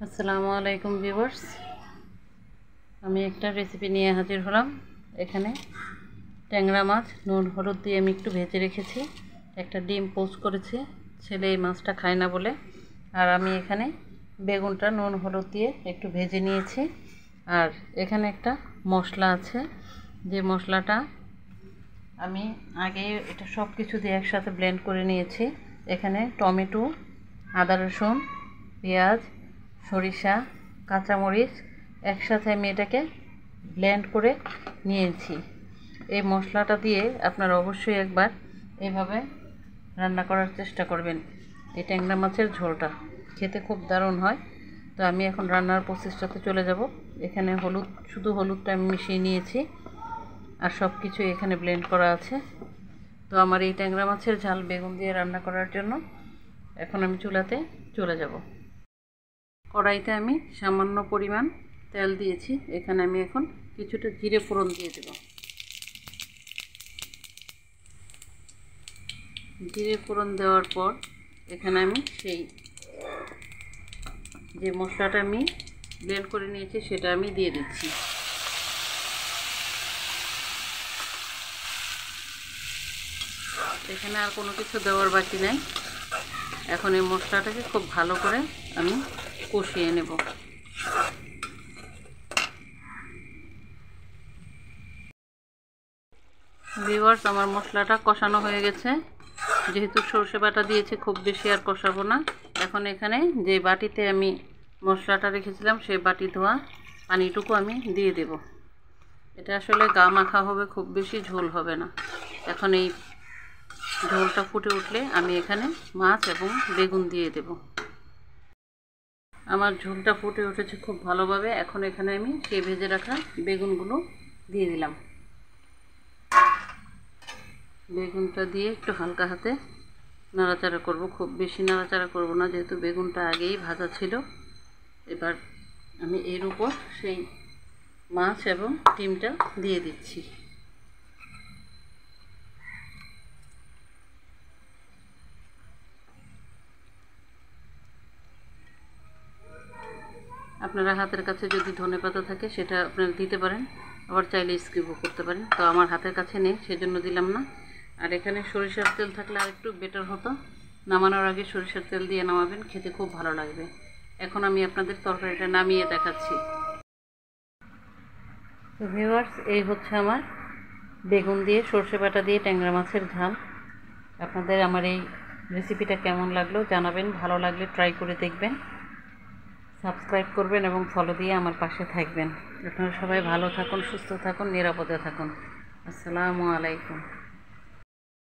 আসসালামু আলাইকুম ভিউয়ার্স, আমি একটা রেসিপি নিয়ে হাজির হলাম। এখানে ট্যাংরা মাছ নুন হলুদ দিয়ে আমি একটু ভেজে রেখেছি, একটা ডিম পোস্ট করেছি, ছেলে এই মাছটা খায় না বলে। আর আমি এখানে বেগুনটা নুন হলুদ দিয়ে একটু ভেজে নিয়েছি। আর এখানে একটা মশলা আছে, যে মশলাটা আমি আগে এটা সব কিছু দিয়ে একসাথে ব্লেন্ড করে নিয়েছি। এখানে টমেটো, আদা রসুন, পেঁয়াজ, সরিষা, কাঁচামরিচ একসাথে আমি এটাকে ব্লেন্ড করে নিয়েছি। এই মশলাটা দিয়ে আপনারা অবশ্যই একবার এইভাবে রান্না করার চেষ্টা করবেন। এই ট্যাংরা মাছের ঝোলটা খেতে খুব দারুণ হয়। তো আমি এখন রান্নার প্রসেসটাতে চলে যাব। এখানে শুধু হলুদটা আমি মিশিয়ে নিয়েছি, আর সব কিছু এখানে ব্লেন্ড করা আছে। তো আমার এই ট্যাংরা মাছের ঝাল বেগুন দিয়ে রান্না করার জন্য এখন আমি চুলাতে চলে যাব। কড়াইতে আমি সামান্য পরিমাণ তেল দিয়েছি। এখানে আমি এখন কিছুটা জিরে ফোড়ন দিয়ে দেব। জিরে ফোড়ন দেওয়ার পর এখানে আমি সেই যে মশলাটা আমি ব্লেন্ড করে নিয়েছি সেটা আমি দিয়ে দিচ্ছি। এখানে আর কোনো কিছু দেওয়ার বাকি নাই। এখন এই মশলাটাকে খুব ভালো করে আমি কষিয়ে নেব। ভিউয়ার্স, আমার মশলাটা কষানো হয়ে গেছে। যেহেতু সরষে বাটা দিয়েছি, খুব বেশি আর কষাবো না। এখন এখানে যে বাটিতে আমি মশলাটা রেখেছিলাম সেই বাটি ধোয়া পানিটুকু আমি দিয়ে দেব। এটা আসলে গা মাখা হবে, খুব বেশি ঝোল হবে না। এখন এই ঝোলটা ফুটে উঠলে আমি এখানে মাছ এবং বেগুন দিয়ে দেব। আমার ঝোলটা ফুটে উঠেছে খুব ভালোভাবে। এখন এখানে আমি সেই ভেজে রাখা বেগুনগুলো দিয়ে দিলাম। বেগুনটা দিয়ে একটু হালকা হাতে নাড়াচাড়া করব, খুব বেশি নাড়াচাড়া করব না, যেহেতু বেগুনটা আগেই ভাজা ছিল। এবার আমি এর উপর সেই মাছ এবং ডিমটা দিয়ে দিচ্ছি। আপনারা হাতের কাছে যদি ধনেপাতা থাকে সেটা আপনারা দিতে পারেন, আবার চাইলে স্কিপও করতে পারেন। তো আমার হাতের কাছে নেই, সেজন্য দিলাম না। আর এখানে সরিষার তেল থাকলে আর একটু বেটার হতো। নামানোর আগে সরিষার তেল দিয়ে নামাবেন, খেতে খুব ভালো লাগবে। এখন আমি আপনাদের তরকারিটা নামিয়ে দেখাচ্ছি। তো ভিউয়ার্স, এই হচ্ছে আমার বেগুন দিয়ে সরষে বাটা দিয়ে ট্যাংরা মাছের ঝাল। আপনাদের আমার এই রেসিপিটা কেমন লাগলো জানাবেন। ভালো লাগলে ট্রাই করে দেখবেন, সাবস্ক্রাইব করবেন এবং ফলো দিয়ে আমার পাশে থাকবেন। আপনারা সবাই ভালো থাকুন, সুস্থ থাকুন, নিরাপদে থাকুন। আসসালামু আলাইকুম।